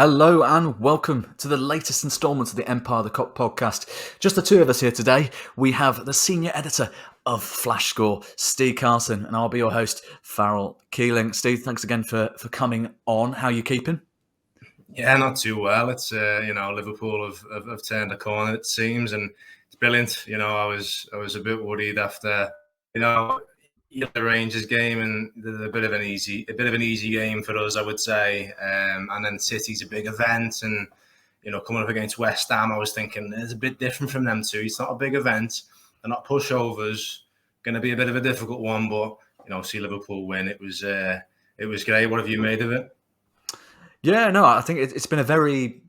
Hello and welcome to the latest instalment of the Empire the Kop Podcast. Just the two of us here today. We have the senior editor of Flash Score, Steve Carson, and I'll be your host, Farrell Keeling. Steve, thanks again for coming on. How are you keeping? Yeah, not too well. It's Liverpool have turned a corner, it seems, and it's brilliant. I was a bit worried after the Rangers game, and a bit of an easy game for us, I would say. And then City's a big event, and coming up against West Ham, I was thinking it's a bit different from them too. It's not a big event, they're not pushovers. Going to be a bit of a difficult one, but see Liverpool win. It was great. What have you made of it? Yeah, no, I think it's been a very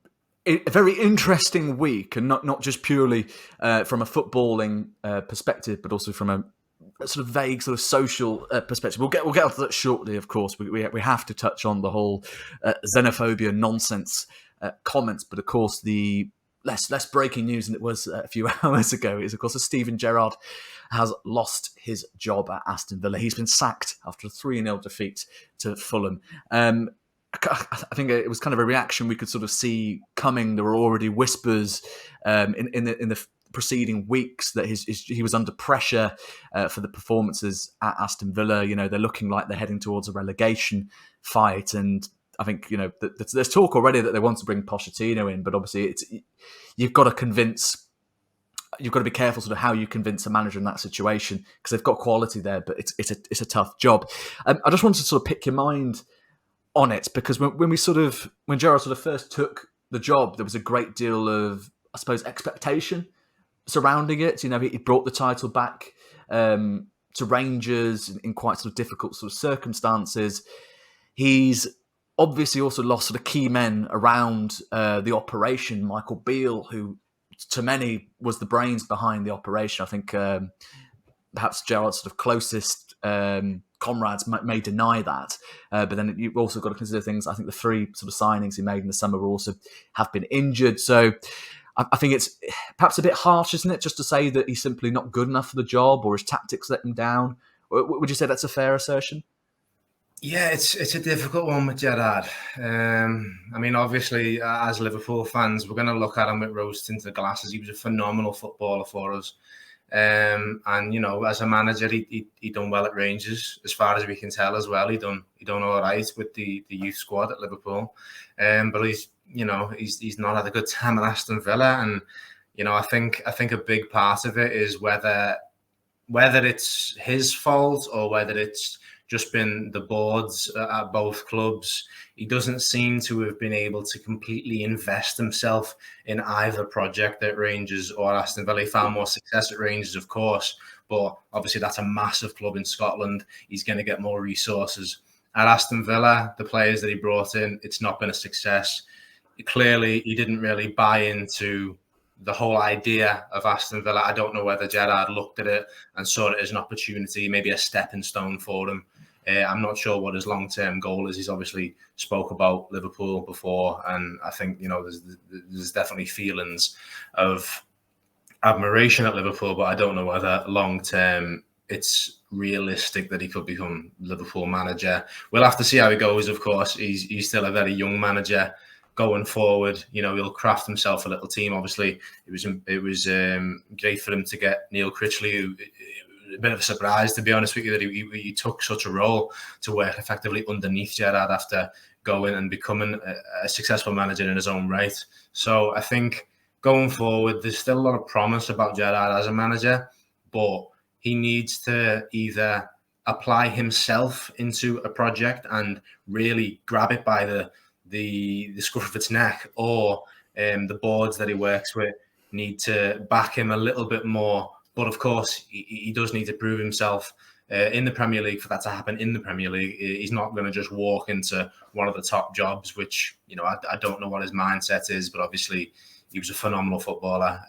interesting week, and not just purely from a footballing perspective, but also from a sort of vague sort of social perspective. We'll get onto that shortly. Of course, we have to touch on the whole xenophobia nonsense comments, but of course the less breaking news than it was a few hours ago is, of course, that Steven Gerrard has lost his job at Aston Villa. He's been sacked after a 3-0 defeat to Fulham. I think it was kind of a reaction we could sort of see coming. There were already whispers in the preceding weeks that he was under pressure for the performances at Aston Villa. They're looking like they're heading towards a relegation fight, and I think there's talk already that they want to bring Pochettino in, but obviously you've got to be careful sort of how you convince a manager in that situation, because they've got quality there, but it's a tough job. I just wanted to sort of pick your mind on it, because when Gerrard sort of first took the job, there was a great deal of, I suppose, expectation surrounding it. He brought the title back to Rangers in quite sort of difficult sort of circumstances. He's obviously also lost sort of key men around the operation. Michael Beale, who to many was the brains behind the operation. I think perhaps Gerrard's sort of closest comrades may deny that, but then you've also got to consider things. I think the 3 sort of signings he made in the summer have been injured. So I think it's perhaps a bit harsh, isn't it, just to say that he's simply not good enough for the job, or his tactics let him down? Would you say that's a fair assertion? Yeah, it's a difficult one with Gerrard. Obviously, as Liverpool fans, we're going to look at him with rose-tinted glasses. He was a phenomenal footballer for us. And as a manager, he done well at Rangers, as far as we can tell as well. He done all right with the youth squad at Liverpool. But he's not had a good time at Aston Villa, and I think a big part of it is whether it's his fault or whether it's just been the boards at both clubs. He doesn't seem to have been able to completely invest himself in either project at Rangers or Aston Villa. He found more success at Rangers, of course, but obviously that's a massive club in Scotland. He's going to get more resources. At Aston Villa, the players that he brought in, it's not been a success. Clearly, he didn't really buy into the whole idea of Aston Villa. I don't know whether Gerrard looked at it and saw it as an opportunity, maybe a stepping stone for him. I'm not sure what his long-term goal is. He's obviously spoke about Liverpool before, and I think there's definitely feelings of admiration at Liverpool, but I don't know whether long-term it's realistic that he could become Liverpool manager. We'll have to see how he goes. Of course, he's still a very young manager. Going forward, he'll craft himself a little team. Obviously, it was great for him to get Neil Critchley, who, a bit of a surprise, to be honest with you, that he took such a role to work effectively underneath Gerrard after going and becoming a successful manager in his own right. So I think going forward, there's still a lot of promise about Gerrard as a manager, but he needs to either apply himself into a project and really grab it by the scruff of its neck, or the boards that he works with need to back him a little bit more. But of course, he does need to prove himself in the Premier League for that to happen in the Premier League. He's not going to just walk into one of the top jobs, which, I don't know what his mindset is, but obviously he was a phenomenal footballer.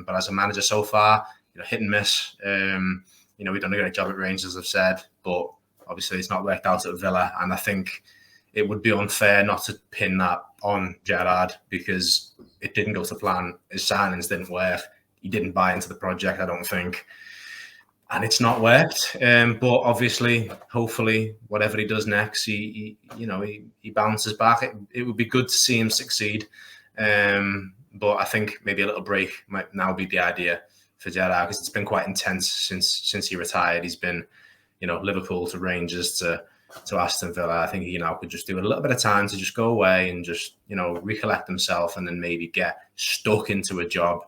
But as a manager so far, hit and miss. We've done a great job at Rangers, as I've said, but obviously it's not worked out at Villa. And I think it would be unfair not to pin that on Gerrard, because it didn't go to plan. His signings didn't work. He didn't buy into the project, I don't think. and it's not worked. But obviously, hopefully, whatever he does next, he bounces back. It would be good to see him succeed. But I think maybe a little break might now be the idea for Gerrard, because it's been quite intense since he retired. He's been, Liverpool to Rangers to Aston Villa. I think he could just do a little bit of time to just go away and just recollect himself, and then maybe get stuck into a job.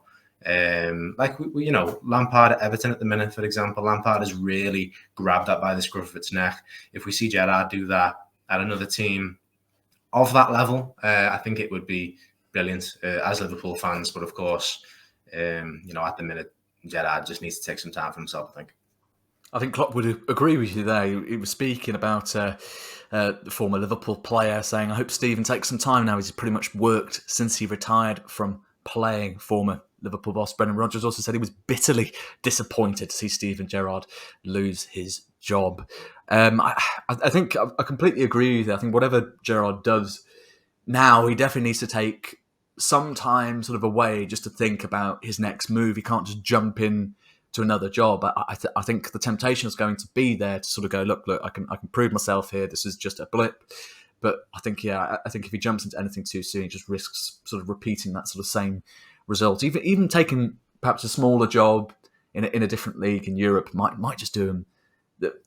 Like Lampard at Everton at the minute, for example. Lampard is really grabbed that by the scruff of its neck. If we see Gerrard do that at another team of that level, I think it would be brilliant as Liverpool fans. But of course, at the minute, Gerrard just needs to take some time for himself, I think Klopp would agree with you there. He was speaking about the former Liverpool player, saying, I hope Stephen takes some time now. He's pretty much worked since he retired from playing. Former Liverpool boss Brendan Rodgers also said he was bitterly disappointed to see Steven Gerrard lose his job. I think I completely agree with you. I think whatever Gerrard does now, he definitely needs to take some time sort of away just to think about his next move. He can't just jump in to another job. I think the temptation is going to be there to sort of go, look, I can prove myself here. This is just a blip. But I think if he jumps into anything too soon, he just risks sort of repeating that sort of same result. Even taking perhaps a smaller job in a different league in Europe might just do him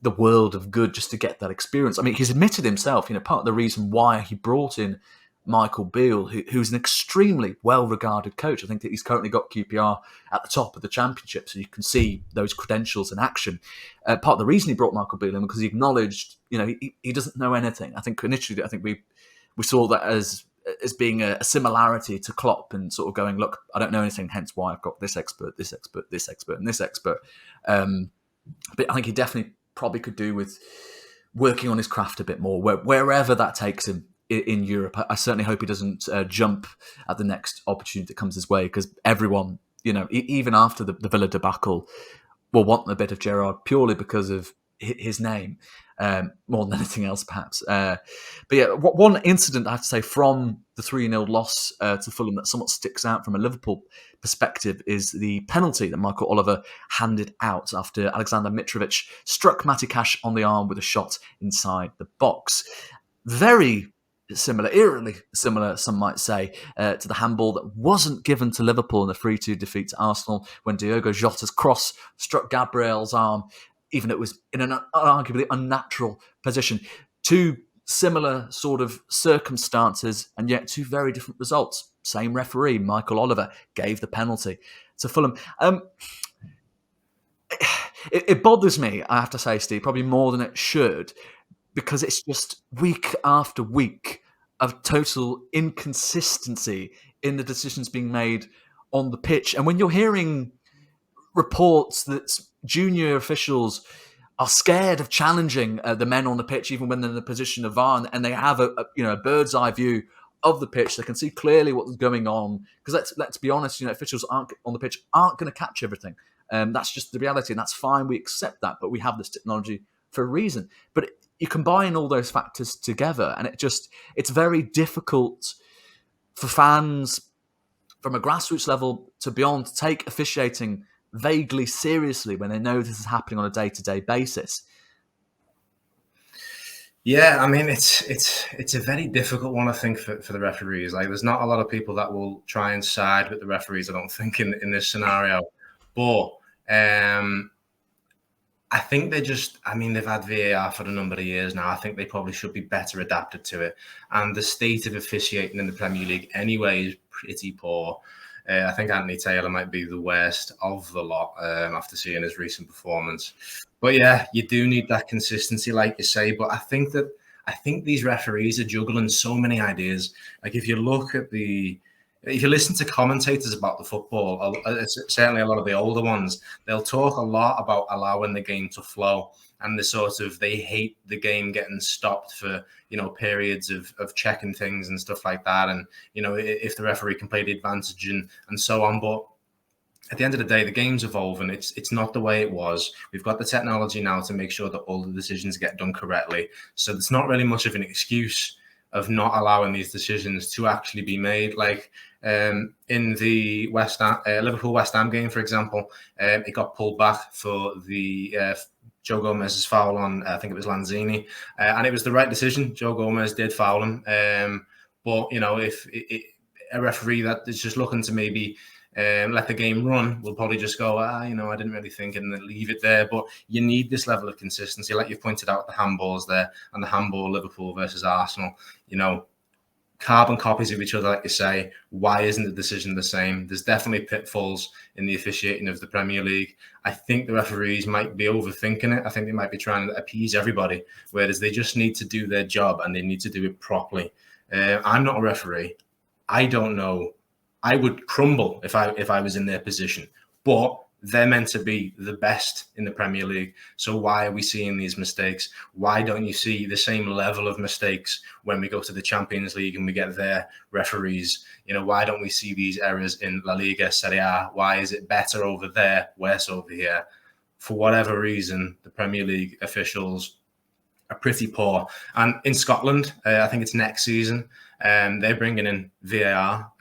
the world of good just to get that experience. I mean, he's admitted himself, part of the reason why he brought in Michael Beale, who's an extremely well-regarded coach. I think that he's currently got QPR at the top of the championship, so you can see those credentials in action. Part of the reason he brought Michael Beale in because he acknowledged, he doesn't know anything. I think initially, we saw that as being a similarity to Klopp, and sort of going, look, I don't know anything, hence why I've got this expert, this expert, this expert, and this expert. But I think he definitely probably could do with working on his craft a bit more, wherever that takes him in Europe. I certainly hope he doesn't jump at the next opportunity that comes his way, because everyone, even after the Villa debacle, will want a bit of Gerrard purely because of his name, more than anything else, perhaps. But yeah, one incident I have to say from the 3-0 loss to Fulham that somewhat sticks out from a Liverpool perspective is the penalty that Michael Oliver handed out after Alexander Mitrovic struck Matty Cash on the arm with a shot inside the box. Very similar, eerily similar, some might say, to the handball that wasn't given to Liverpool in the 3-2 defeat to Arsenal when Diogo Jota's cross struck Gabriel's arm, even though it was in an arguably unnatural position. Two similar sort of circumstances, and yet two very different results. Same referee, Michael Oliver, gave the penalty to Fulham. It bothers me, I have to say, Steve, probably more than it should, because it's just week after week of total inconsistency in the decisions being made on the pitch. And when you're hearing reports that junior officials are scared of challenging the men on the pitch, even when they're in the position of VAR, and they have a bird's eye view of the pitch, they can see clearly what's going on. Because let's be honest, officials on the pitch aren't going to catch everything. That's just the reality, and that's fine. We accept that, but we have this technology for a reason. But you combine all those factors together, and it's very difficult for fans from a grassroots level to beyond to take officiating vaguely seriously when they know this is happening on a day-to-day basis. Yeah, I mean, it's a very difficult one, I think, for the referees. Like, there's not a lot of people that will try and side with the referees, I don't think, in this scenario. But I think they've had VAR for a number of years now. I think they probably should be better adapted to it. And the state of officiating in the Premier League anyway is pretty poor. I think Anthony Taylor might be the worst of the lot after seeing his recent performance. But yeah, you do need that consistency, like you say. But I think these referees are juggling so many ideas. Like, if you listen to commentators about the football, certainly a lot of the older ones, they'll talk a lot about allowing the game to flow, and they hate the game getting stopped for, periods of checking things and stuff like that. And, if the referee can play the advantage and so on. But at the end of the day, the game's evolving. It's not the way it was. We've got the technology now to make sure that all the decisions get done correctly. So it's not really much of an excuse of not allowing these decisions to actually be made. Like in the Liverpool West Ham game, for example, it got pulled back for the Joe Gomez's foul on, I think it was Lanzini, and it was the right decision. Joe Gomez did foul him, but if a referee that is just looking to maybe let the game run will probably just go, I didn't really think, and then leave it there. But you need this level of consistency, like you've pointed out, the handballs there and the handball Liverpool versus Arsenal. Carbon copies of each other, like you say. Why isn't the decision the same? There's definitely pitfalls in the officiating of the Premier League. I think the referees might be overthinking it. I think they might be trying to appease everybody, whereas they just need to do their job and they need to do it properly. I'm not a referee. I don't know. I would crumble if I was in their position, but they're meant to be the best in the Premier League. So why are we seeing these mistakes? Why don't you see the same level of mistakes when we go to the Champions League and we get their referees? Why don't we see these errors in La Liga, Serie A? Why is it better over there, worse over here? For whatever reason, the Premier League officials are pretty poor. And in Scotland, I think it's next season, they're bringing in VAR.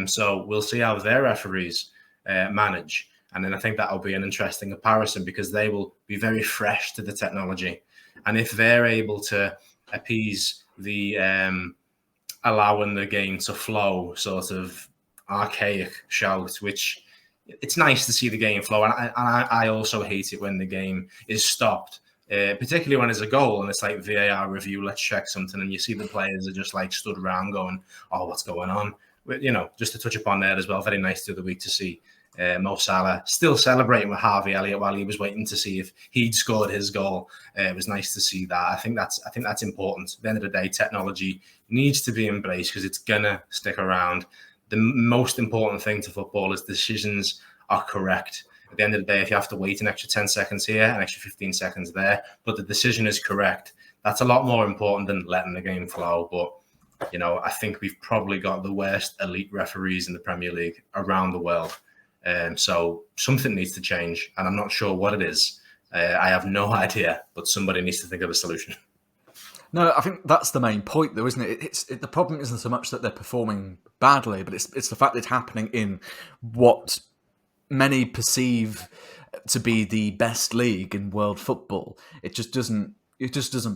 So we'll see how their referees manage. And then I think that'll be an interesting comparison because they will be very fresh to the technology. And if they're able to appease the allowing the game to flow sort of archaic shout, which it's nice to see the game flow. And I also hate it when the game is stopped, particularly when there's a goal and it's like VAR review, let's check something. And you see the players are just like stood around going, oh, what's going on? But, just to touch upon that as well, very nice the other week to see Mo Salah still celebrating with Harvey Elliott while he was waiting to see if he'd scored his goal. It was nice to see that. I think that's important. At the end of the day, technology needs to be embraced because it's gonna stick around. The most important thing to football is decisions are correct. At the end of the day, if you have to wait an extra 10 seconds here, an extra 15 seconds there, but the decision is correct, that's a lot more important than letting the game flow. But I think we've probably got the worst elite referees in the Premier League around the world. So something needs to change, and I'm not sure what it is. I have no idea, but somebody needs to think of a solution. No, I think that's the main point, though, isn't it? The problem isn't so much that they're performing badly, but it's the fact that it's happening in what many perceive to be the best league in world football. It just doesn't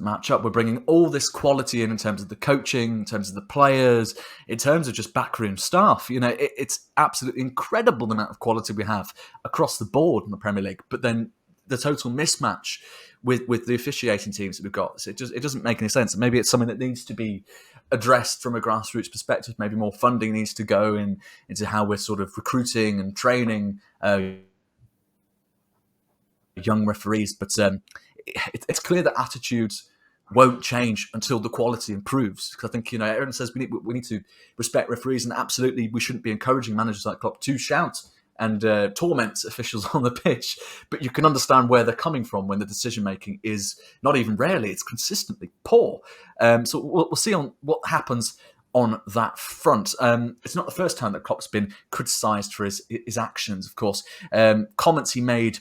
match up. We're bringing all this quality in terms of the coaching, in terms of the players, in terms of just backroom staff. It's absolutely incredible the amount of quality we have across the board in the Premier League. But then the total mismatch with the officiating teams that we've got, so it doesn't make any sense. Maybe it's something that needs to be addressed from a grassroots perspective. Maybe more funding needs to go into how we're sort of recruiting and training young referees. But it's clear that attitudes won't change until the quality improves. Because I think, everyone says we need to respect referees, and absolutely we shouldn't be encouraging managers like Klopp to shout and torment officials on the pitch. But you can understand where they're coming from when the decision making is not even rarely, it's consistently poor. So we'll see on what happens on that front. It's not the first time that Klopp's been criticised for his actions, of course. Comments he made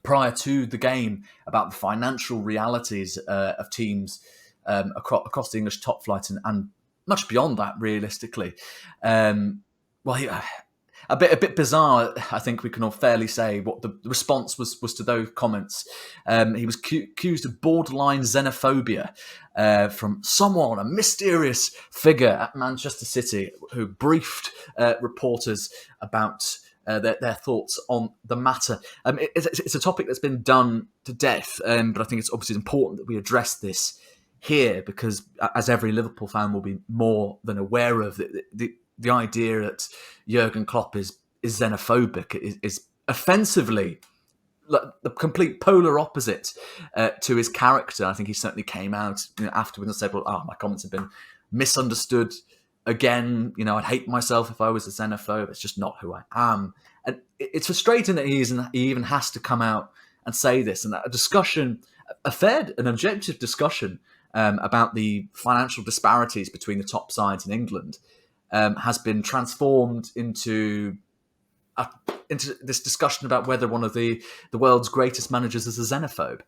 prior to the game about the financial realities of teams across the English top flight and much beyond that, realistically. A bit bizarre, I think we can all fairly say, what the response was to those comments. He was accused of borderline xenophobia from someone, a mysterious figure at Manchester City, who briefed reporters about their thoughts on the matter. It's a topic that's been done to death, but I think it's obviously important that we address this here because, as every Liverpool fan will be more than aware of, the idea that Jürgen Klopp is xenophobic is offensively the complete polar opposite to his character. I think he certainly came out afterwards and said, "Well, my comments have been misunderstood again. I'd hate myself if I was a xenophobe. It's just not who I am." And it's frustrating that he even has to come out and say this. And a discussion, an objective discussion about the financial disparities between the top sides in England has been transformed into this discussion about whether one of the world's greatest managers is a xenophobe.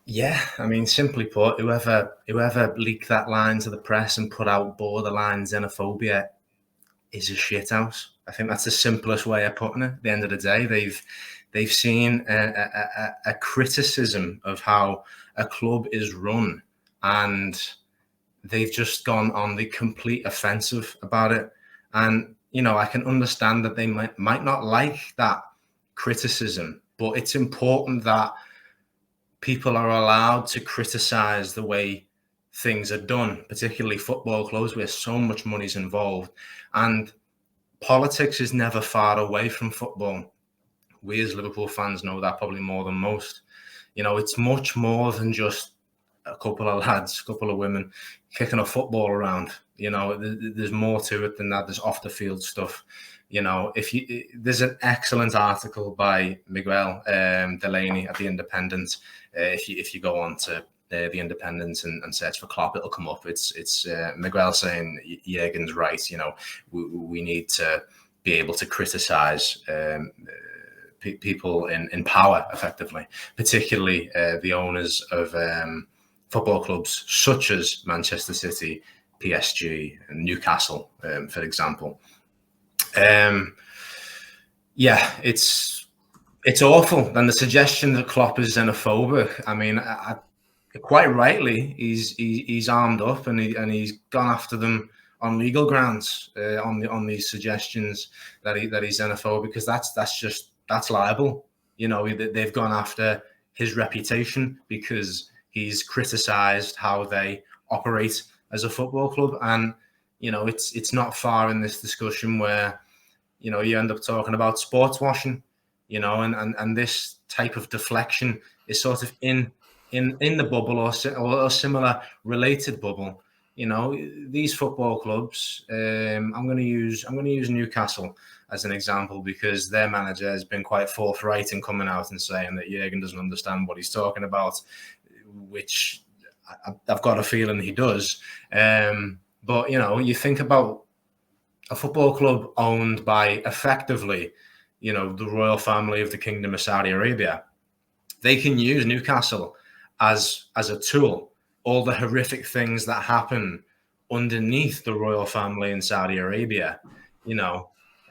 Yeah, I mean, simply put, whoever leaked that line to the press and put out borderline xenophobia is a shithouse. I think that's the simplest way of putting it. At the end of the day, they've seen a criticism of how a club is run, and they've just gone on the complete offensive about it. And I can understand that they might not like that criticism, but it's important that people are allowed to criticize the way things are done, particularly football clubs where so much money's involved. And politics is never far away from football. We as Liverpool fans know that probably more than most. It's much more than just a couple of lads, a couple of women kicking a football around. There's more to it than that. There's off the field stuff. There's an excellent article by Miguel Delaney at the Independent. If you go on to the Independent and search for Klopp, it'll come up. It's Miguel saying Jürgen's right. We need to be able to criticize people in power effectively, particularly the owners of football clubs such as Manchester City, PSG, and Newcastle, for example. It's awful. And the suggestion that Klopp is xenophobic, I mean, quite rightly, he's armed up and he's gone after them on legal grounds on these suggestions that he's xenophobic, because that's liable. They've gone after his reputation because he's criticised how they operate as a football club. And it's not far in this discussion where you end up talking about sports washing, and this type of deflection is sort of in the bubble or a similar related bubble. These football clubs, I'm going to use Newcastle as an example, because their manager has been quite forthright in coming out and saying that Jürgen doesn't understand what he's talking about, which I've got a feeling he does. But you think about a football club owned by effectively, the royal family of the Kingdom of Saudi Arabia. They can use Newcastle as a tool. All the horrific things that happen underneath the royal family in Saudi Arabia,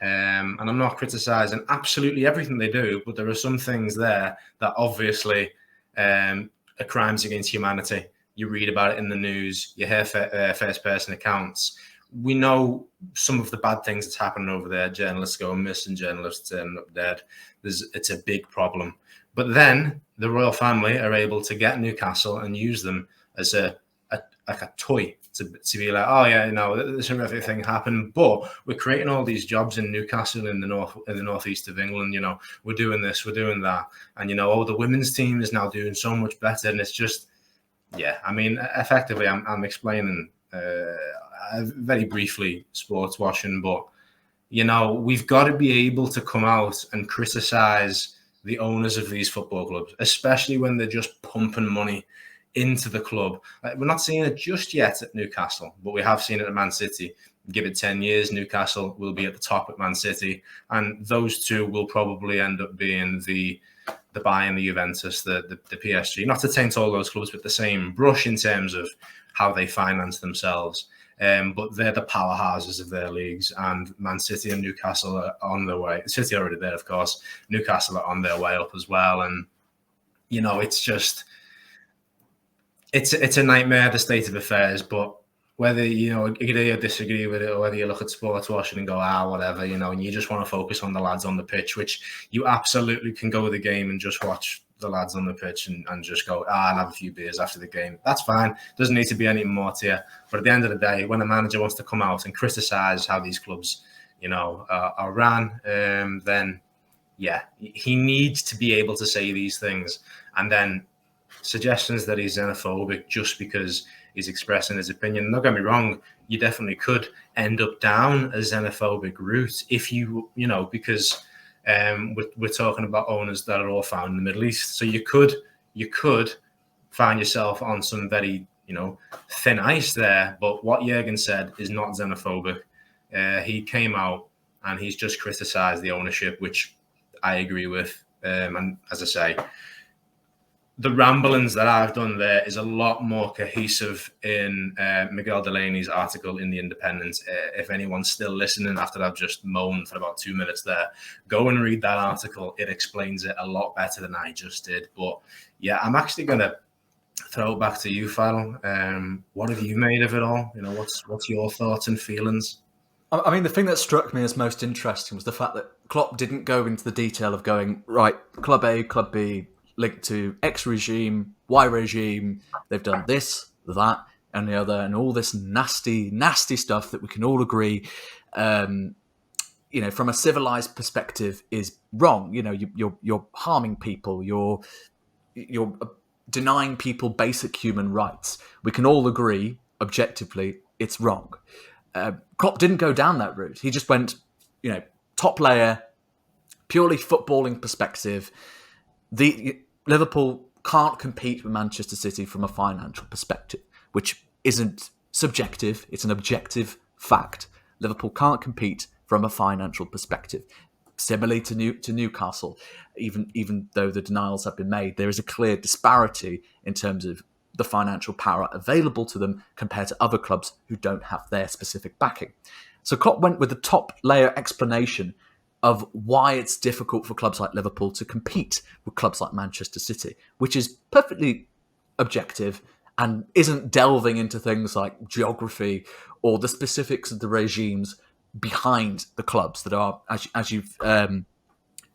and I'm not criticizing absolutely everything they do, but there are some things there that obviously are crimes against humanity. You read about it in the news, you hear first-person accounts. We know some of the bad things that's happening over there. Journalists go missing, journalists end up dead. It's a big problem. But then the royal family are able to get Newcastle and use them as a toy to be like, oh yeah, this horrific thing happened, but we're creating all these jobs in Newcastle in the northeast of England. We're doing this, we're doing that, and the women's team is now doing so much better. And it's just, yeah, I mean, effectively, I'm explaining very briefly sports washing, but we've got to be able to come out and criticize the owners of these football clubs, especially when they're just pumping money into the club. We're not seeing it just yet at Newcastle, but we have seen it at Man City. Give it 10 years, Newcastle will be at the top at Man City, and those two will probably end up being the Bayern, the Juventus, the PSG. Not to taint all those clubs with the same brush in terms of how they finance themselves, but they're the powerhouses of their leagues, and Man City and Newcastle are on their way. City are already there, of course. Newcastle are on their way up as well, and it's just it's a nightmare, the state of affairs. But whether agree or disagree with it, or whether you look at sports washing and go whatever, and you just want to focus on the lads on the pitch, which you absolutely can go with the game and just watch the lads on the pitch and just go, I'll have a few beers after the game. That's fine. Doesn't need to be any more to you. But at the end of the day, when a manager wants to come out and criticize how these clubs, are ran, then yeah, he needs to be able to say these things. And then suggestions that he's xenophobic just because he's expressing his opinion. Don't get me wrong, you definitely could end up down a xenophobic route if because we're talking about owners that are all found in the Middle East. So you could find yourself on some very thin ice there. But what Jürgen said is not xenophobic. He came out and he's just criticised the ownership, which I agree with. And as I say, the ramblings that I've done there is a lot more cohesive in Miguel Delaney's article in The Independent. If anyone's still listening after I've just moaned for about 2 minutes there, go and read that article. It explains it a lot better than I just did. But yeah, I'm actually going to throw it back to you, Farrell. What have you made of it all? You know, what's your thoughts and feelings? I mean, the thing that struck me as most interesting was the fact that Klopp didn't go into the detail of going, right, Club A, Club B, linked to X regime, Y regime, they've done this, that, and the other, and all this nasty, nasty stuff that we can all agree, from a civilized perspective is wrong. You know, you're harming people, you're denying people basic human rights. We can all agree, objectively, it's wrong. Klopp didn't go down that route. He just went, top layer, purely footballing perspective. The Liverpool can't compete with Manchester City from a financial perspective, which isn't subjective. It's an objective fact. Liverpool can't compete from a financial perspective. Similarly to Newcastle, even though the denials have been made, there is a clear disparity in terms of the financial power available to them compared to other clubs who don't have their specific backing. So Klopp went with the top layer explanation of why it's difficult for clubs like Liverpool to compete with clubs like Manchester City, which is perfectly objective and isn't delving into things like geography or the specifics of the regimes behind the clubs that are, as you've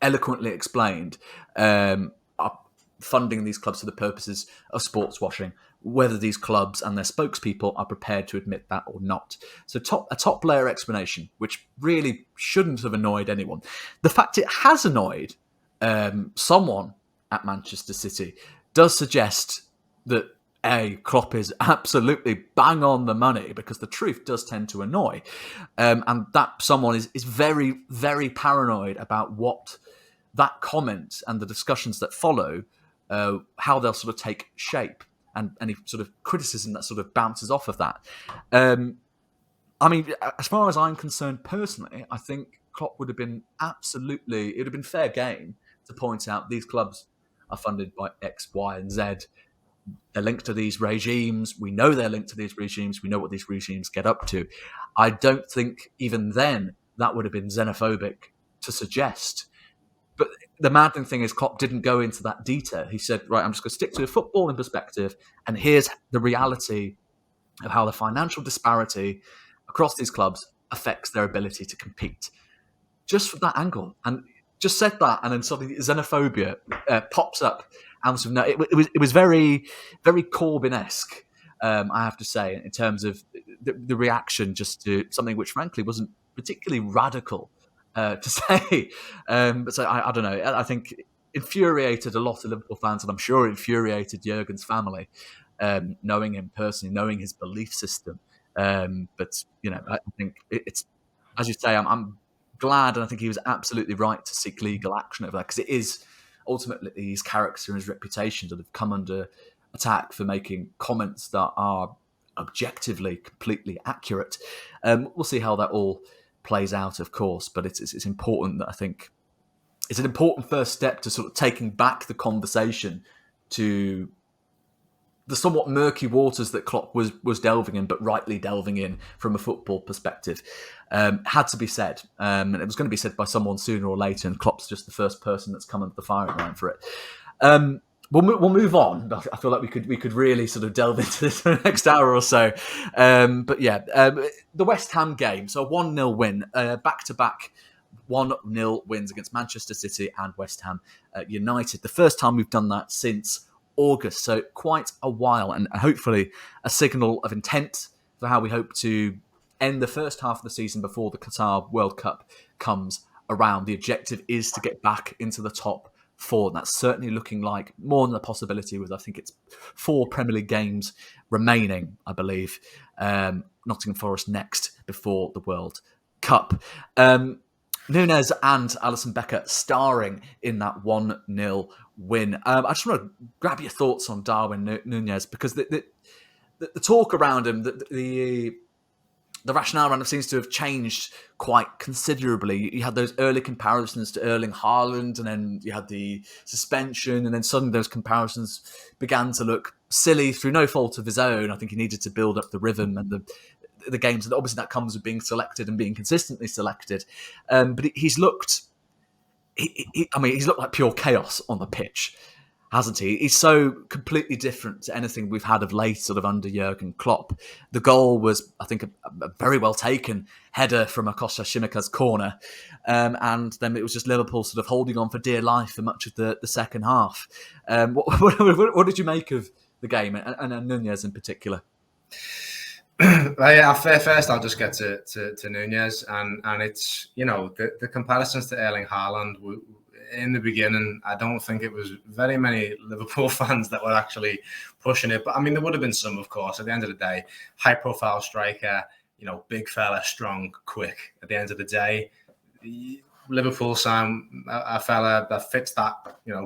eloquently explained, are funding these clubs for the purposes of sports washing, whether these clubs and their spokespeople are prepared to admit that or not. So a top layer explanation, which really shouldn't have annoyed anyone. The fact it has annoyed someone at Manchester City does suggest that Klopp is absolutely bang on the money, because the truth does tend to annoy. And that someone is very, very paranoid about what that comment and the discussions that follow, how they'll sort of take shape, and any sort of criticism that sort of bounces off of that. I mean, as far as I'm concerned personally, I think Klopp would have been it would have been fair game to point out these clubs are funded by X, Y, and Z. They're linked to these regimes. We know they're linked to these regimes. We know what these regimes get up to. I don't think even then that would have been xenophobic to suggest. But the maddening thing is Klopp didn't go into that detail. He said, right, I'm just going to stick to a footballing perspective, and here's the reality of how the financial disparity across these clubs affects their ability to compete. Just from that angle. And just said that, and then suddenly xenophobia pops up out of no. It was very, very Corbyn-esque, I have to say, in terms of the reaction just to something which, frankly, wasn't particularly radical to say. But so I don't know. I think infuriated a lot of Liverpool fans, and I'm sure infuriated Jürgen's family, knowing him personally, knowing his belief system. But I think it's, as you say, I'm glad, and I think he was absolutely right to seek legal action over that, because it is ultimately his character and his reputation that have come under attack for making comments that are objectively completely accurate. We'll see how that all plays out, of course, but it's important that I think it's an important first step to sort of taking back the conversation to the somewhat murky waters that Klopp was delving in, but rightly delving in from a football perspective. Had to be said, and it was going to be said by someone sooner or later, and Klopp's just the first person that's come under the firing line for it. We'll move on. I feel like we could really sort of delve into this for the next hour or so. But yeah, the West Ham game. So a 1-0 win, back-to-back 1-0 wins against Manchester City and West Ham United. The first time we've done that since August, so quite a while, and hopefully a signal of intent for how we hope to end the first half of the season before the Qatar World Cup comes around. The objective is to get back into the top four, and that's certainly looking like more than a possibility, with I think it's 4 Premier League games remaining, I believe. Nottingham Forest next before the World Cup. Nunez and Alisson Becker starring in that 1-0 win. I just want to grab your thoughts on Darwin Nunez, because the talk around him, the the rationale around it seems to have changed quite considerably. You had those early comparisons to Erling Haaland, and then you had the suspension, and then suddenly those comparisons began to look silly through no fault of his own. I think he needed to build up the rhythm and the games, and obviously that comes with being selected and being consistently selected. But he's looked, he's looked like pure chaos on the pitch, hasn't he? He's so completely different to anything we've had of late, sort of under Jürgen Klopp. The goal was, I think, a very well taken header from Acosta Shimika's corner. And then it was just Liverpool sort of holding on for dear life for much of the second half. What did you make of the game, and Nunez in particular? First, I'll just get to Nunez, and it's, the comparisons to Erling Haaland. In the beginning, I don't think it was very many Liverpool fans that were actually pushing it. But I mean, there would have been some, of course. At the end of the day, high-profile striker, big fella, strong, quick. At the end of the day, Liverpool signed a fella that fits that,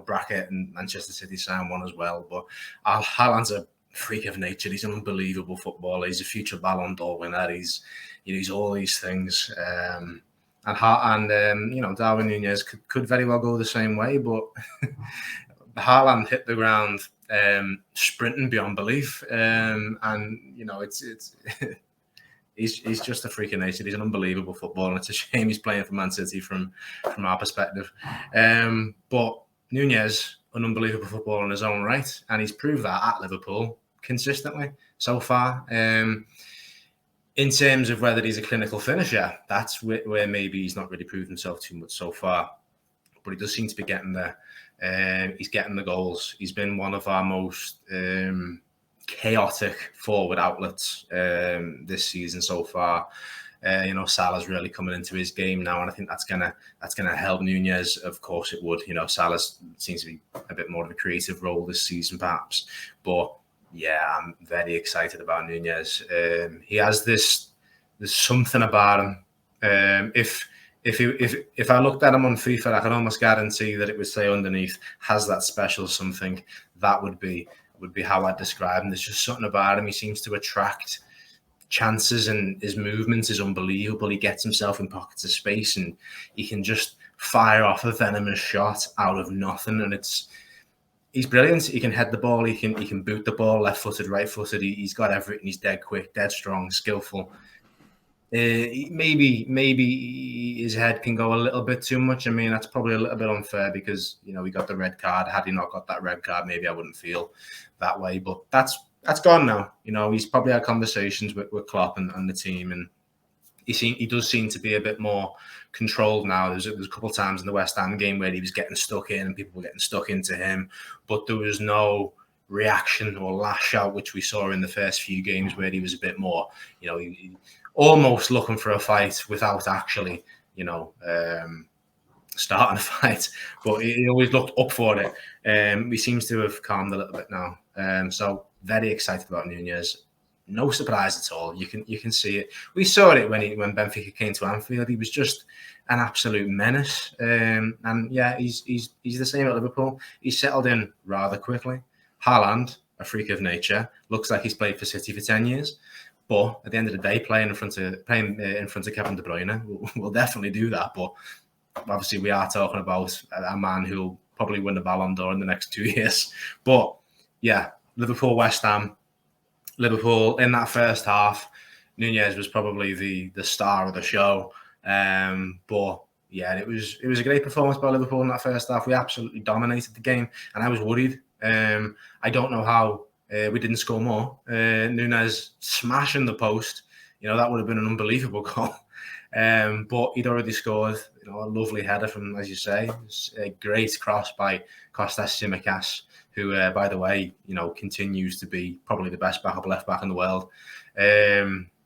bracket, and Manchester City signed one as well. But Haaland's a freak of nature. He's an unbelievable footballer. He's a future Ballon d'Or winner. He's all these things. And Darwin Nunez could very well go the same way, but Haaland hit the ground sprinting beyond belief, and it's he's just a freak of nature. He's an unbelievable footballer, and it's a shame he's playing for Man City from our perspective. But Nunez, an unbelievable footballer in his own right, and he's proved that at Liverpool consistently so far. In terms of whether he's a clinical finisher, that's where maybe he's not really proved himself too much so far. But he does seem to be getting there. He's getting the goals. He's been one of our most chaotic forward outlets this season so far. Salah's really coming into his game now, and I think that's gonna help Nunez. Of course, it would. Salah seems to be a bit more of a creative role this season, perhaps, but. Yeah, I'm very excited about Nunez. He has there's something about him. If I looked at him on FIFA, I can almost guarantee that it would say underneath, has that special something. That would be how I'd describe him. There's just something about him. He seems to attract chances, and his movement is unbelievable. He gets himself in pockets of space, and he can just fire off a venomous shot out of nothing, and he's brilliant. He can head the ball. He can boot the ball, left-footed, right-footed. He's got everything. He's dead quick, dead strong, skillful. Maybe his head can go a little bit too much. I mean, that's probably a little bit unfair because he got the red card. Had he not got that red card, maybe I wouldn't feel that way. But that's gone now. He's probably had conversations with Klopp and the team, and he does seem to be a bit more controlled now. There's a couple of times in the West Ham game where he was getting stuck in and people were getting stuck into him, but there was no reaction or lash out, which we saw in the first few games where he was a bit more, he almost looking for a fight without actually, starting a fight, but he always looked up for it. He seems to have calmed a little bit now. So very excited about Nunez. No surprise at all. You can see it. We saw it when Benfica came to Anfield. He was just an absolute menace. And yeah, he's the same at Liverpool. He's settled in rather quickly. Haaland, a freak of nature, looks like he's played for City for 10 years. But at the end of the day, playing in front of Kevin De Bruyne will definitely do that. But obviously, we are talking about a man who'll probably win the Ballon d'Or in the next 2 years. But yeah, Liverpool, West Ham. Liverpool in that first half, Nunez was probably the star of the show. But yeah, it was a great performance by Liverpool in that first half. We absolutely dominated the game, and I was worried. I don't know how we didn't score more. Nunez smashing the post, that would have been an unbelievable goal. But he'd already scored, a lovely header from, as you say, a great cross by Kostas Tsimikas, who, by the way, continues to be probably the best backup left back in the world.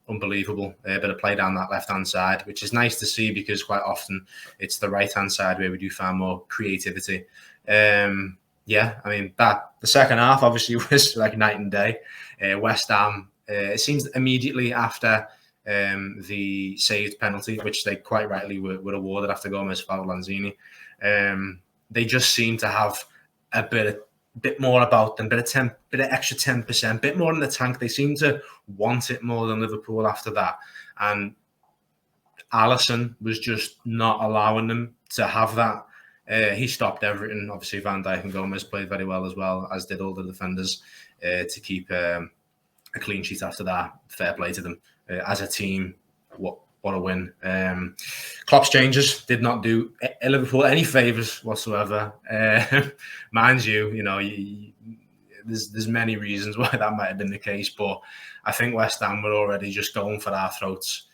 Unbelievable. A bit of play down that left-hand side, which is nice to see because quite often it's the right-hand side where we do find more creativity. Yeah, I mean, the second half obviously was like night and day. West Ham, it seems immediately after the saved penalty, which they quite rightly were awarded after Gomez fouled Lanzini, they just seem to have a bit more about them, bit of extra 10%, bit more in the tank. They seem to want it more than Liverpool after that. and Alisson was just not allowing them to have that. He stopped everything. Obviously, Van Dijk and Gomez played very well as well, as did all the defenders, to keep a clean sheet after that. Fair play to them. As a team, what a win. Klopp's changes did not do Liverpool any favours whatsoever. Mind you, there's many reasons why that might have been the case, but I think West Ham were already just going for our throats.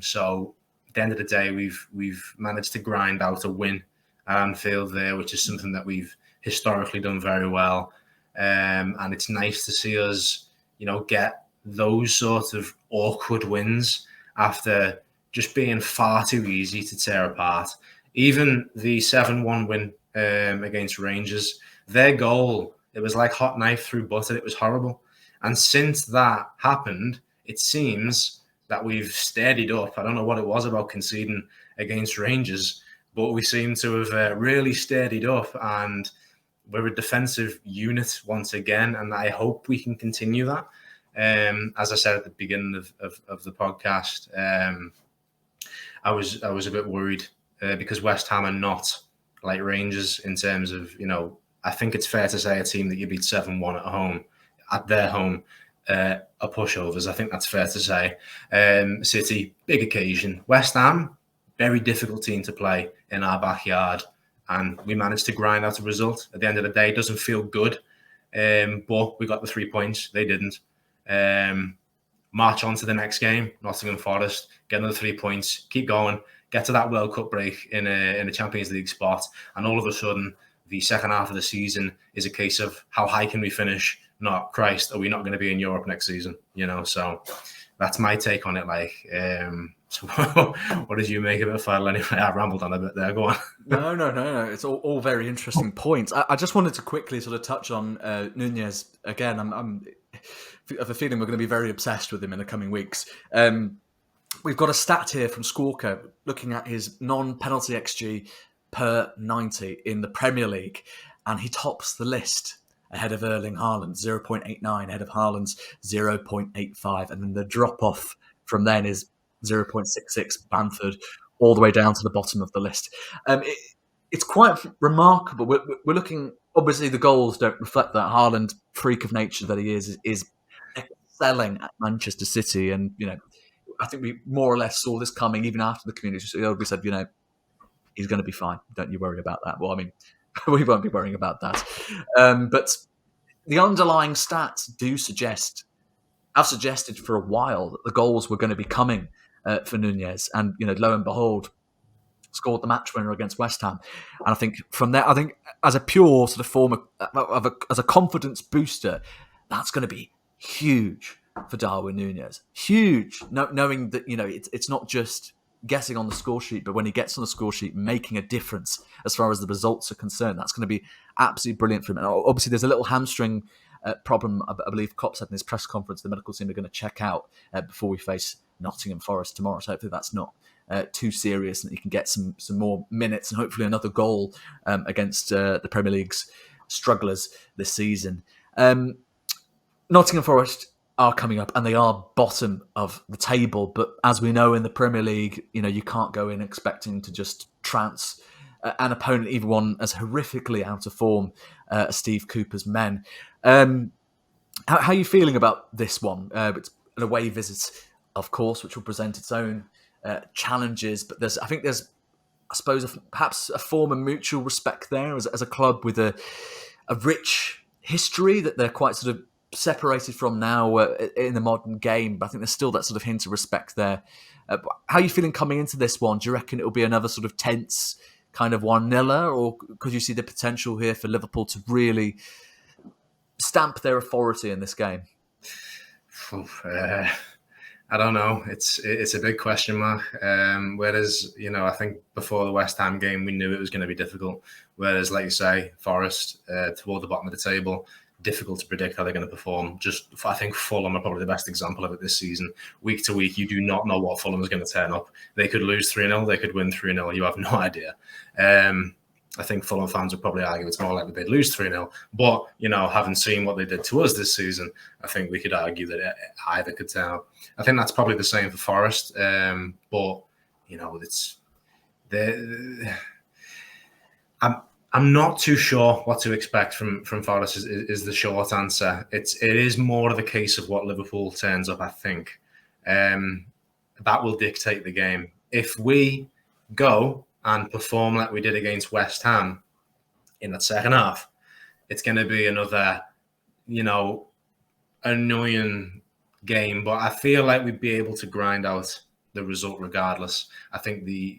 So at the end of the day, we've managed to grind out a win at Anfield there, which is something that we've historically done very well. And it's nice to see us, get those sort of awkward wins after just being far too easy to tear apart. Even the 7-1 win against Rangers, their goal, it was like hot knife through butter. It was horrible. And since that happened, it seems that we've steadied up. I don't know what it was about conceding against Rangers, but we seem to have really steadied up, and we're a defensive unit once again, and I hope we can continue that. As I said at the beginning of the podcast, I was a bit worried because West Ham are not like Rangers in terms of, I think it's fair to say a team that you beat 7-1 at their home, are pushovers. I think that's fair to say. City, big occasion. West Ham, very difficult team to play in our backyard, and we managed to grind out a result. At the end of the day, it doesn't feel good, but we got the 3 points. They didn't. March on to the next game, Nottingham Forest, get another 3 points, keep going, get to that World Cup break in a Champions League spot, and all of a sudden, the second half of the season is a case of how high can we finish? Not, Christ, are we not going to be in Europe next season? So that's my take on it. So what did you make of it, Fadl? Anyway, I rambled on a bit there. Go on. No. It's all very interesting points. I just wanted to quickly sort of touch on Nunez again. I have a feeling we're going to be very obsessed with him in the coming weeks. We've got a stat here from Squawka looking at his non-penalty XG per 90 in the Premier League, and he tops the list ahead of Erling Haaland, 0.89, ahead of Haaland's 0.85, and then the drop-off from then is 0.66 Bamford, all the way down to the bottom of the list. It's quite remarkable. We're looking, obviously the goals don't reflect that. Haaland, freak of nature that he is excelling at Manchester City, and I think we more or less saw this coming even after the Community Shield. We said, he's going to be fine. Don't you worry about that. Well, I mean, we won't be worrying about that. But the underlying stats do suggest, I've suggested for a while, that the goals were going to be coming for Nunez. And, lo and behold, scored the match winner against West Ham. And I think from there, as a pure sort of form as a confidence booster, that's going to be huge for Darwin Nunez. Huge. Knowing that, it's not just guessing on the score sheet, but when he gets on the score sheet, making a difference as far as the results are concerned, that's going to be absolutely brilliant for him. And obviously, there's a little hamstring problem, I believe Kop said in his press conference, the medical team are going to check out before we face Nottingham Forest tomorrow. So hopefully that's not too serious, and that he can get some more minutes and hopefully another goal against the Premier League's strugglers this season. Nottingham Forest are coming up, and they are bottom of the table. But as we know in the Premier League, you can't go in expecting to just trounce an opponent, even one as horrifically out of form as Steve Cooper's men. How are you feeling about this one? It's an away visit, of course, which will present its own challenges. But I think there's, I suppose, perhaps a form of mutual respect there as a club with a rich history that they're quite sort of separated from now in the modern game, but I think there's still that sort of hint of respect there. How are you feeling coming into this one? Do you reckon it'll be another sort of tense kind of 1-0, or could you see the potential here for Liverpool to really stamp their authority in this game? I don't know. It's a big question mark. Whereas, I think before the West Ham game, we knew it was going to be difficult. Whereas, like you say, Forest toward the bottom of the table, difficult to predict how they're going to perform. I think Fulham are probably the best example of it this season. Week to week, you do not know what Fulham is going to turn up. They could lose 3-0, they could win 3-0. You have no idea. I think Fulham fans would probably argue it's more likely they'd lose 3-0. But, having seen what they did to us this season, I think we could argue that either could turn up. I think that's probably the same for Forest. But, it's... I'm not too sure what to expect from Forest is the short answer. It is more of the case of what Liverpool turns up, I think. That will dictate the game. If we go and perform like we did against West Ham in that second half, it's going to be another, annoying game. But I feel like we'd be able to grind out the result regardless. I think the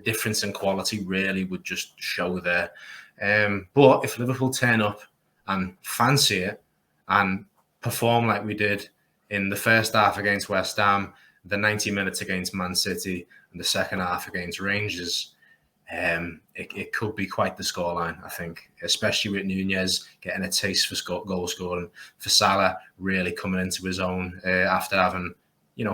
difference in quality really would just show there. But if Liverpool turn up and fancy it and perform like we did in the first half against West Ham, the 90 minutes against Man City, and the second half against Rangers, it could be quite the scoreline, I think, especially with Nunez getting a taste for goal scoring, for Salah really coming into his own after having,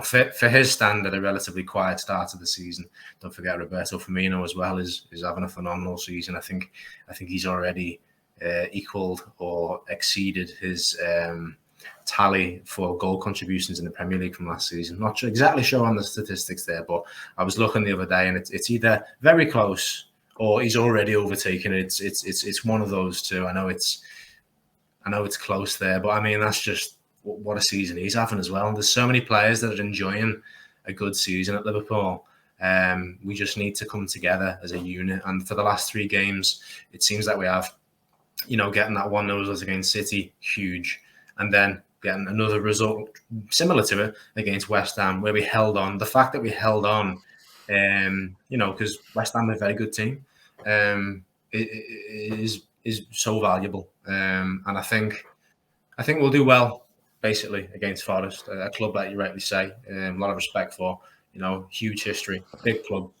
for his standard, a relatively quiet start to the season. Don't forget Roberto Firmino as well is having a phenomenal season. I think he's already equaled or exceeded his tally for goal contributions in the Premier League from last season. Not exactly sure on the statistics there, but I was looking the other day, and it's either very close or he's already overtaken it. It's one of those two. I know it's close there, but I mean that's just what a season he's having as well. And there's so many players that are enjoying a good season at Liverpool. We just need to come together as a unit. And for the last 3 games, it seems like we have, getting that 1-0 result against City, huge. And then getting another result similar to it against West Ham, where we held on. The fact that we held on, because West Ham are a very good team, is so valuable. And I think we'll do well, basically, against Forest, a club that you rightly say, a lot of respect for, huge history, big club.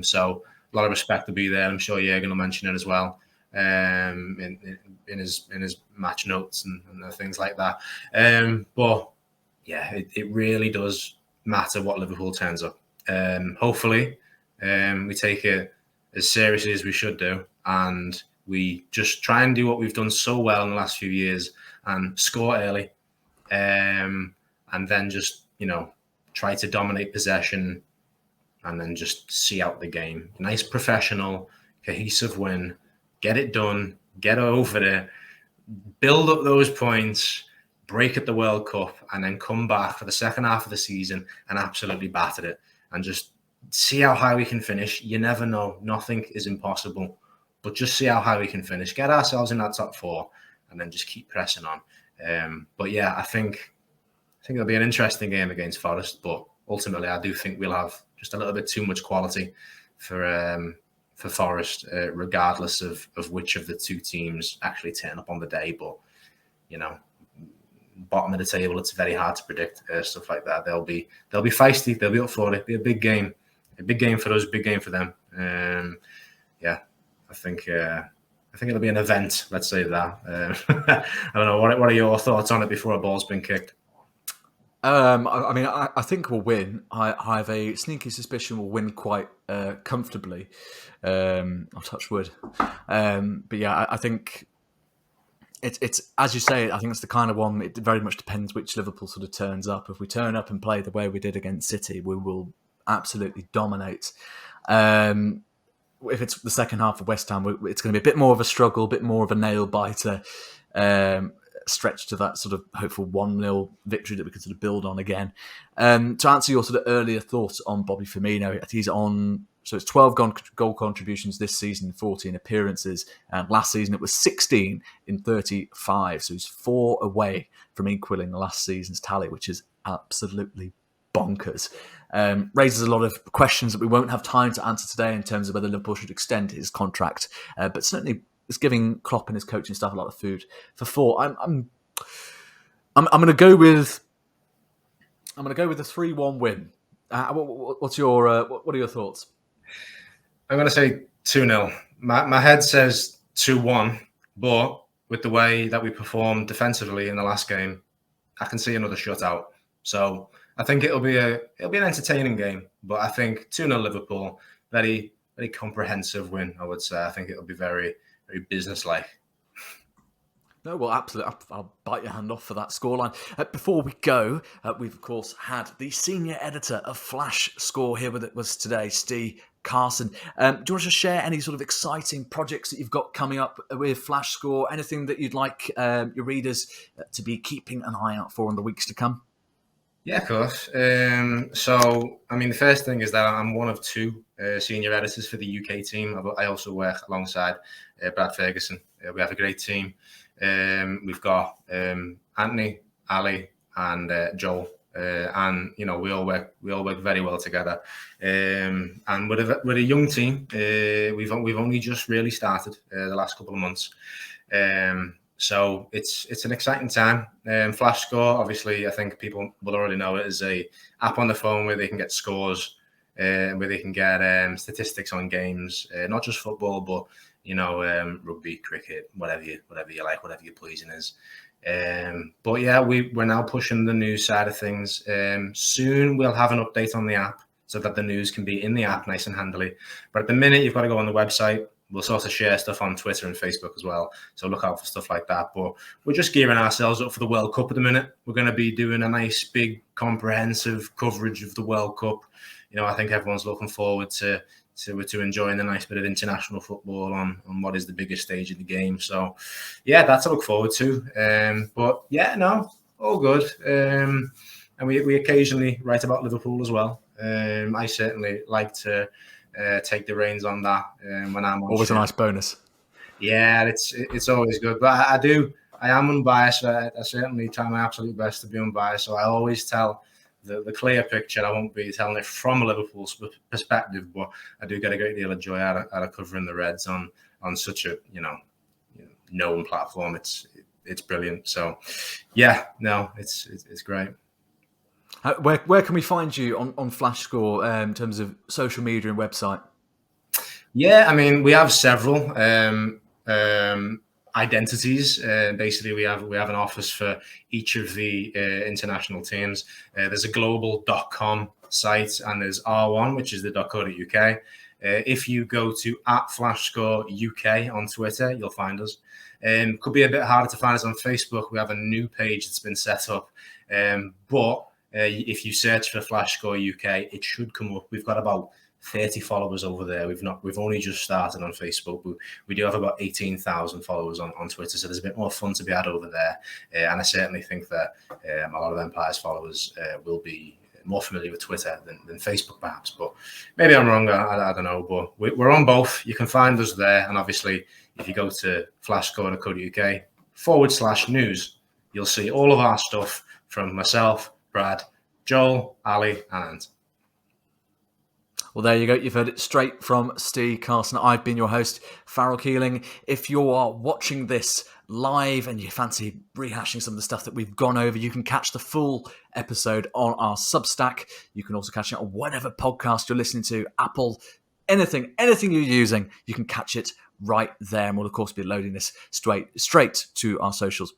So a lot of respect to be there. I'm sure Jürgen will mention it as well. In his match notes and things like that. But yeah, it really does matter what Liverpool turns up. Hopefully, we take it as seriously as we should do, and we just try and do what we've done so well in the last few years and score early, and then just try to dominate possession and then just see out the game. Nice, professional, cohesive win. Get it done, get over it, build up those points, break at the World Cup, and then come back for the second half of the season and absolutely batter it and just see how high we can finish. You never know. Nothing is impossible, but just see how high we can finish. Get ourselves in that top 4 and then just keep pressing on. But yeah, I think it'll be an interesting game against Forest, but ultimately I do think we'll have just a little bit too much quality for Forest, regardless of which of the 2 teams actually turn up on the day. But, bottom of the table, it's very hard to predict stuff like that. They'll be feisty. They'll be up for it. It'll be a big game for us, big game for them. Yeah, I think it'll be an event. Let's say that. I don't know. What are your thoughts on it before a ball's been kicked? I think we'll win. I have a sneaky suspicion we'll win quite comfortably. I'll touch wood. But yeah, I think it's as you say. I think it's the kind of one. It very much depends which Liverpool sort of turns up. If we turn up and play the way we did against City, we will absolutely dominate. If it's the second half of West Ham, it's going to be a bit more of a struggle, a bit more of a nail biter. Stretch to that sort of hopeful 1-0 victory that we can sort of build on again. To answer your sort of earlier thoughts on Bobby Firmino, he's on, so it's 12 goal contributions this season, 14 appearances, and last season it was 16 in 35, so he's 4 away from equaling last season's tally, which is absolutely bonkers. Raises a lot of questions that we won't have time to answer today in terms of whether Liverpool should extend his contract, but certainly it's giving Klopp and his coaching staff a lot of food for thought. I'm going to go with a 3-1 win. What are your thoughts? I'm going to say 2-0. My head says 2-1, but with the way that we performed defensively in the last game, I can see another shutout. So I think it'll be an entertaining game. But I think 2-0 Liverpool, very very comprehensive win, I would say. I think it'll be very, very business-like. No, well, absolutely. I'll bite your hand off for that scoreline. Before we go, we've, of course, had the senior editor of Flash Score here with us today, Steve Carson. Do you want to just share any sort of exciting projects that you've got coming up with Flash Score? Anything that you'd like your readers to be keeping an eye out for in the weeks to come? Yeah, of course. So, I mean, the first thing is that I'm one of two senior editors for the UK team. I also work alongside Brad Ferguson. We have a great team. We've got Anthony, Ali, and Joel, and we all work very well together. And we're a young team. We've only just really started the last couple of months. So it's an exciting time. Flash Score, obviously, I think people will already know it as a app on the phone where they can get scores, where they can get statistics on games, not just football, but rugby, cricket, whatever you like, whatever your pleasing is. But yeah, we're now pushing the news side of things. Soon we'll have an update on the app so that the news can be in the app nice and handily. But at the minute, you've got to go on the website. We'll sort of share stuff on Twitter and Facebook as well. So look out for stuff like that. But we're just gearing ourselves up for the World Cup at the minute. We're going to be doing a nice, big, comprehensive coverage of the World Cup. I think everyone's looking forward to enjoying a nice bit of international football on what is the biggest stage of the game. So, yeah, that's to look forward to. But, yeah, no, all good. And we occasionally write about Liverpool as well. I certainly like to take the reins on that when I'm on always show. A nice bonus. Yeah, it's always good. But I am unbiased. I certainly try my absolute best to be unbiased. So I always tell the clear picture. I won't be telling it from a Liverpool perspective, but I do get a great deal of joy out of covering the Reds on such a known platform. It's brilliant. So yeah, no, it's great. Where can we find you on Flash Score in terms of social media and website? Yeah, I mean, we have several identities. Basically, we have an office for each of the international teams. There's a global.com site and there's R1, which is the .co.uk. If you go to @FlashScoreUK on Twitter, you'll find us. Could be a bit harder to find us on Facebook. We have a new page that's been set up. But if you search for Flash Score UK, it should come up. We've got about 30 followers over there. We've only just started on Facebook. We do have about 18,000 followers on Twitter, so there's a bit more fun to be had over there. And I certainly think that a lot of Empire's followers will be more familiar with Twitter than Facebook, perhaps. But maybe I'm wrong. I don't know. But we're on both. You can find us there. And obviously, if you go to flashscore.co.uk/news, you'll see all of our stuff from myself, Brad, Joel, Ali, and Ant. Well, there you go. You've heard it straight from Steve Carson. I've been your host, Farrell Keeling. If you are watching this live and you fancy rehashing some of the stuff that we've gone over, you can catch the full episode on our Substack. You can also catch it on whatever podcast you're listening to, Apple, anything you're using, you can catch it right there. And we'll, of course, be loading this straight to our socials,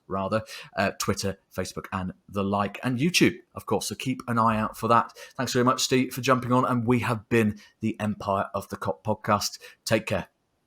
Twitter, Facebook, and the like, and YouTube, of course. So keep an eye out for that. Thanks very much, Steve, for jumping on. And we have been the Empire of the Kop podcast. Take care.